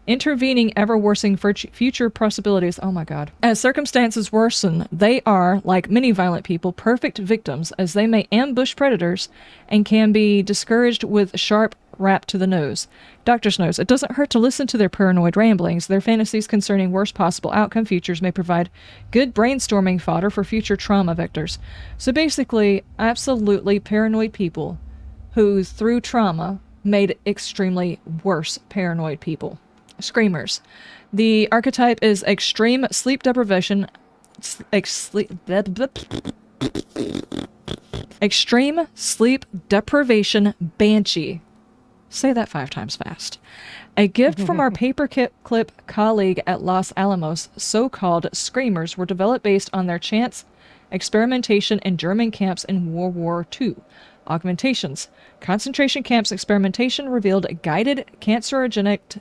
intervening ever-worsening future possibilities. Oh my god. As circumstances worsen, they are, like many violent people, perfect victims, as they may ambush predators and can be discouraged with sharp rap to the nose. Doctor's notes. It doesn't hurt to listen to their paranoid ramblings. Their fantasies concerning worst possible outcome futures may provide good brainstorming fodder for future trauma vectors. So basically, absolutely paranoid people who, through trauma, made extremely worse paranoid people. Screamers. The archetype is extreme sleep deprivation. Extreme sleep deprivation banshee. Say that 5 times fast. A gift from our paperclip colleague at Los Alamos, so-called Screamers were developed based on their chance experimentation in German camps in World War II. Augmentations. Concentration camps experimentation revealed guided cancerogenic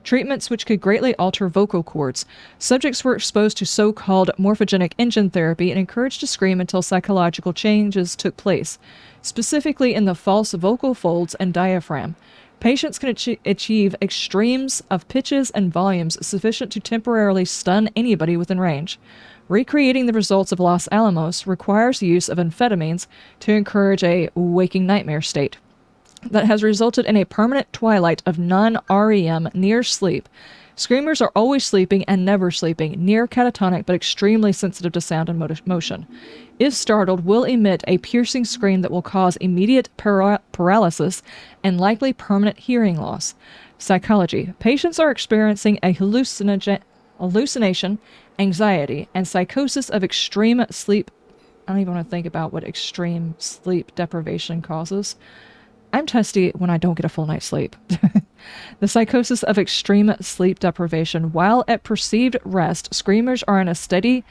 treatments which could greatly alter vocal cords. Subjects were exposed to so-called morphogenic engine therapy and encouraged to scream until psychological changes took place, specifically in the false vocal folds and diaphragm. Patients can achieve extremes of pitches and volumes sufficient to temporarily stun anybody within range. Recreating the results of Los Alamos requires the use of amphetamines to encourage a waking nightmare state that has resulted in a permanent twilight of non-REM near sleep. Screamers are always sleeping and never sleeping, near catatonic but extremely sensitive to sound and motion. If startled, will emit a piercing scream that will cause immediate paralysis and likely permanent hearing loss. Psychology. Patients are experiencing a hallucination, anxiety, and psychosis of extreme sleep. I don't even want to think about what extreme sleep deprivation causes. I'm testy when I don't get a full night's sleep. The psychosis of extreme sleep deprivation. While at perceived rest, screamers are in a steady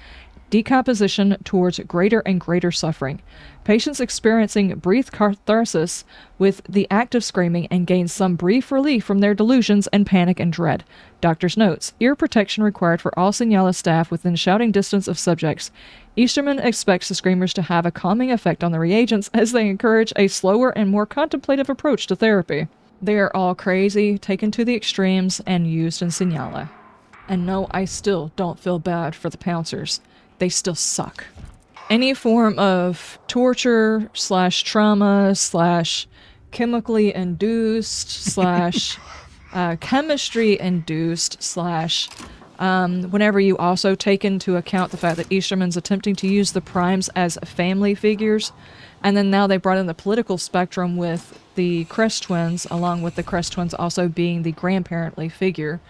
decomposition towards greater and greater suffering. Patients experiencing brief catharsis with the act of screaming and gain some brief relief from their delusions and panic and dread. Doctor's notes. Ear protection required for all Sinyala staff within shouting distance of subjects. Easterman expects the screamers to have a calming effect on the reagents as they encourage a slower and more contemplative approach to therapy. They are all crazy, taken to the extremes, and used in Sinyala. And no, I still don't feel bad for the pouncers. They still suck. Any form of torture / trauma / chemically induced / chemistry induced / whenever you also take into account the fact that Easterman's attempting to use the primes as family figures, and then now they brought in the political spectrum with the Kress twins, along with the Kress twins also being the grandparently figure.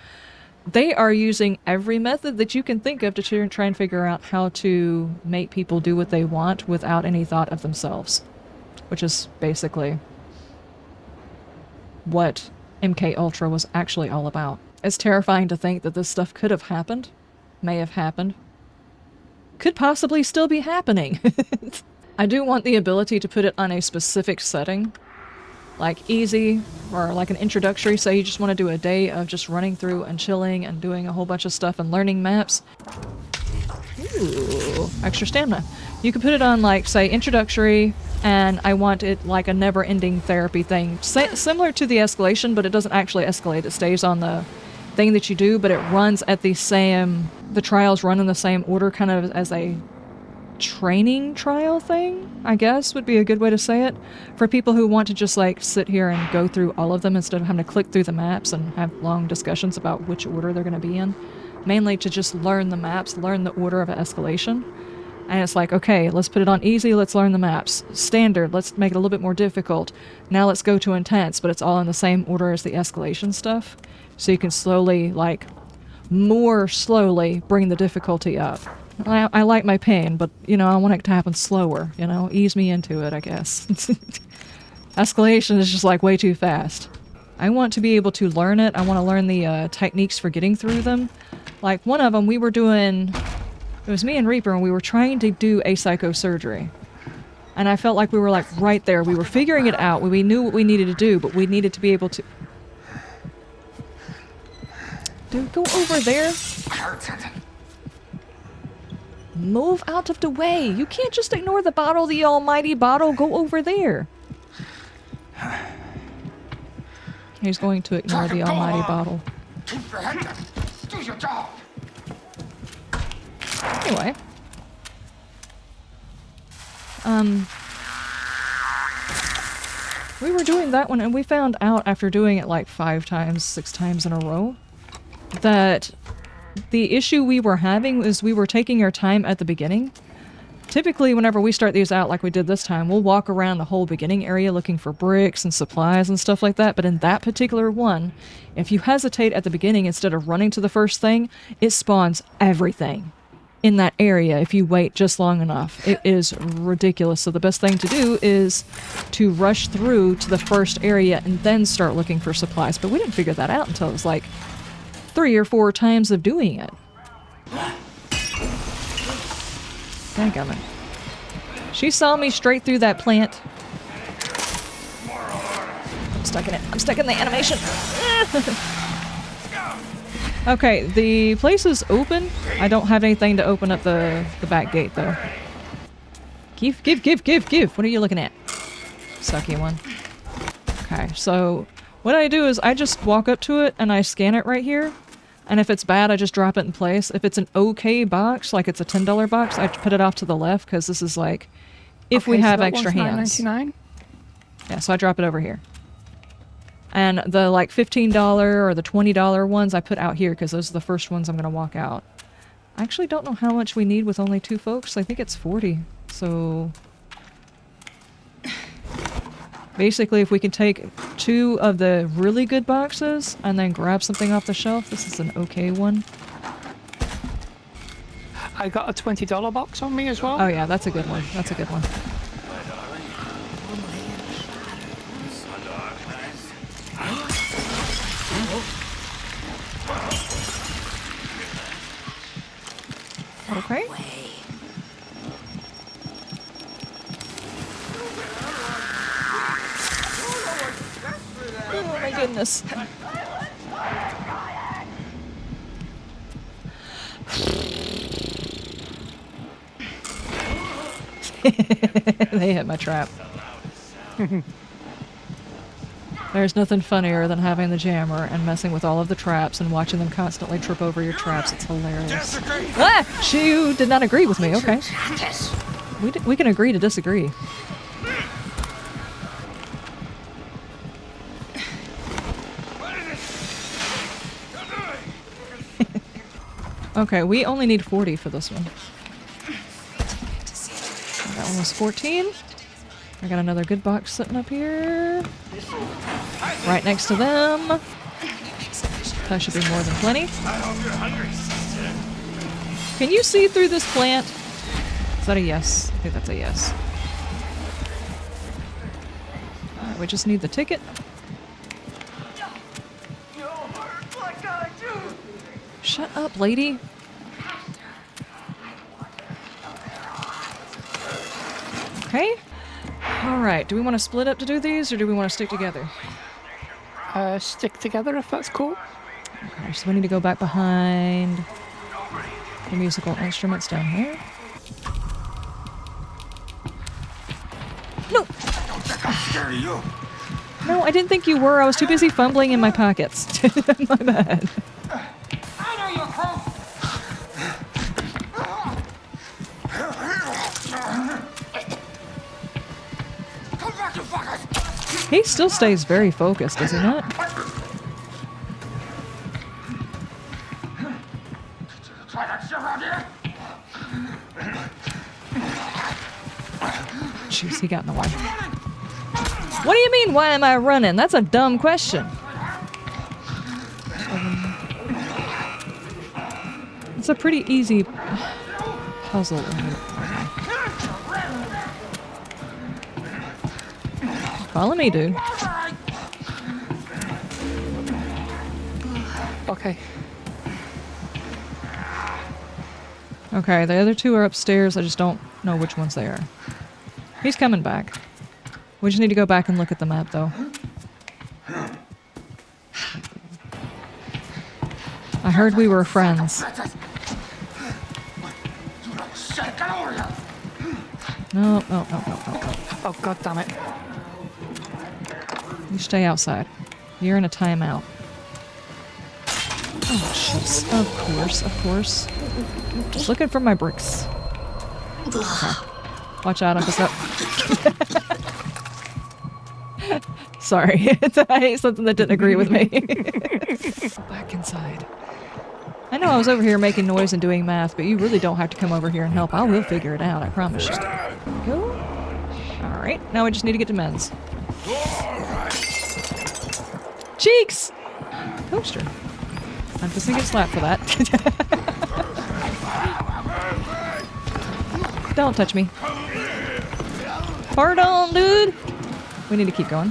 They are using every method that you can think of to try and figure out how to make people do what they want without any thought of themselves. Which is basically what MK Ultra was actually all about. It's terrifying to think that this stuff could have happened, may have happened, could possibly still be happening. I do want the ability to put it on a specific setting, like easy, or like an introductory, say you just want to do a day of just running through and chilling and doing a whole bunch of stuff and learning maps. Ooh, extra stamina. You could put it on, like, say, introductory, and I want it like a never-ending therapy thing. Similar to the escalation, but it doesn't actually escalate. It stays on the thing that you do, but it runs at the same... The trials run in the same order, kind of as a training trial thing, I guess would be a good way to say it, for people who want to just like sit here and go through all of them instead of having to click through the maps and have long discussions about which order they're going to be in. Mainly to just learn the maps, learn the order of an escalation. And it's like, okay, let's put it on easy, let's learn the maps. Standard, let's make it a little bit more difficult. Now let's go to intense, but it's all in the same order as the escalation stuff. So you can slowly, like, more slowly bring the difficulty up. I like my pain, but, you know, I want it to happen slower, you know? Ease me into it, I guess. Escalation is just, like, way too fast. I want to be able to learn it. I want to learn the techniques for getting through them. Like, one of them, we were doing... It was me and Reaper, and we were trying to do a psychosurgery. And I felt like we were, like, right there. We were figuring it out. We knew what we needed to do, but we needed to be able to... Dude, go over there. Move out of the way. You can't just ignore the bottle, the almighty bottle. Go over there. He's going to ignore the almighty bottle. Keep your head down. Do your job. Anyway. We were doing that one, and we found out after doing it like 5 times, 6 times in a row, that the issue we were having is we were taking our time at the beginning. Typically, whenever we start these out like we did this time, we'll walk around the whole beginning area looking for bricks and supplies and stuff like that, but in that particular one, if you hesitate at the beginning instead of running to the first thing, it spawns everything in that area if you wait just long enough. It is ridiculous. So the best thing to do is to rush through to the first area and then start looking for supplies. But we didn't figure that out until it was like 3 or 4 times of doing it. Dadgummit. She saw me straight through that plant. I'm stuck in it. I'm stuck in the animation. Okay, the place is open. I don't have anything to open up the back gate, though. Give. What are you looking at? Sucky one. Okay, so what I do is I just walk up to it and I scan it right here. And if it's bad, I just drop it in place. If it's an okay box, like it's a $10 box, I put it off to the left because this is like, if we have extra hands. $9.99? Yeah, so I drop it over here. And the like $15 or the $20 ones I put out here because those are the first ones I'm going to walk out. I actually don't know how much we need with only 2 folks. I think it's 40. So basically, if we can take 2 of the really good boxes and then grab something off the shelf, this is an okay one. I got a $20 box on me as well. Oh yeah, that's a good one. That's a good one. Okay. goodness. They hit my trap. There's nothing funnier than having the jammer and messing with all of the traps and watching them constantly trip over your traps. It's hilarious. Ah! You did not agree with me. Okay. We can agree to disagree. Okay, we only need 40 for this one. That one was 14. I got another good box sitting up here. Right next to them. That should be more than plenty. Can you see through this plant? Is that a yes? I think that's a yes. Alright, we just need the ticket. Shut up, lady. Okay. Alright, do we want to split up to do these, or do we want to stick together? Stick together if that's cool. Okay, so we need to go back behind the musical instruments down here. No! No, I didn't think you were. I was too busy fumbling in my pockets. My bad. He still stays very focused, does he not? Jeez, he got in the way. What do you mean, why am I running? That's a dumb question. It's a pretty easy puzzle. Follow me, dude. Okay. Okay, the other two are upstairs. I just don't know which ones they are. He's coming back. We just need to go back and look at the map, though. I heard we were friends. No, no, no, no, no, no. Oh, god damn it. You stay outside. You're in a timeout. Oh, jeez. Of course, of course. Just looking for my bricks. Okay. Watch out, Uncle Step. Sorry. I hate something that didn't agree with me. Back inside. I know I was over here making noise and doing math, but you really don't have to come over here and help. I will figure it out, I promise you. Go. Alright, now we just need to get to men's. Cheeks! Coaster. I'm just gonna get slapped for that. Don't touch me. Pardon, dude! We need to keep going.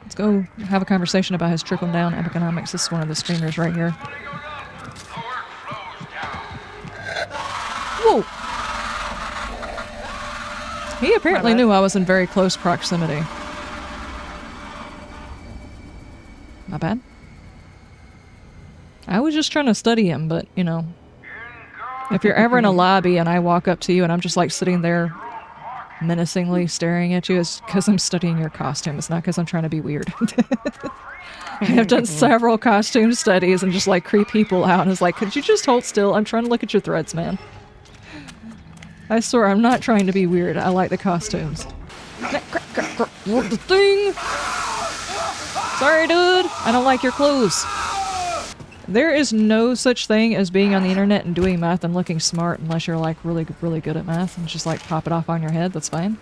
Let's go have a conversation about his trickle-down economics. This is one of the streamers right here. Whoa! He apparently knew I was in very close proximity. My bad. I was just trying to study him, but, you know. If you're ever in a lobby and I walk up to you and I'm just like sitting there menacingly staring at you, it's because I'm studying your costume. It's not because I'm trying to be weird. I have done several costume studies and just like creep people out and it's like, could you just hold still? I'm trying to look at your threads, man. I swear, I'm not trying to be weird. I like the costumes. What the thing? Sorry, dude. I don't like your clothes. There is no such thing as being on the internet and doing math and looking smart unless you're like really, really good at math and just like pop it off on your head. That's fine.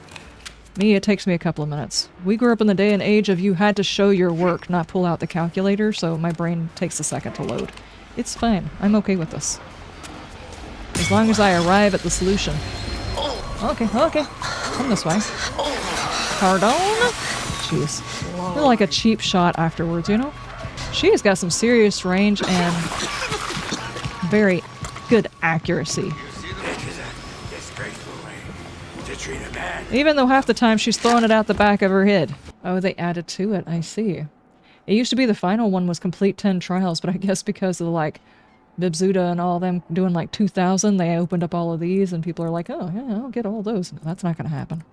Me, it takes me a couple of minutes. We grew up in the day and age of you had to show your work, not pull out the calculator, so my brain takes a second to load. It's fine. I'm okay with this. As long as I arrive at the solution. Okay, okay. Come this way. Pardon? Jeez. You're like a cheap shot afterwards, you know? She has got some serious range and very good accuracy. Even though half the time she's throwing it out the back of her head. Oh, they added to it. I see. It used to be the final one was complete 10 trials, but I guess because of like Bibzuda and all them doing like 2,000, they opened up all of these and people are like, oh yeah, I'll get all those. That's not going to happen.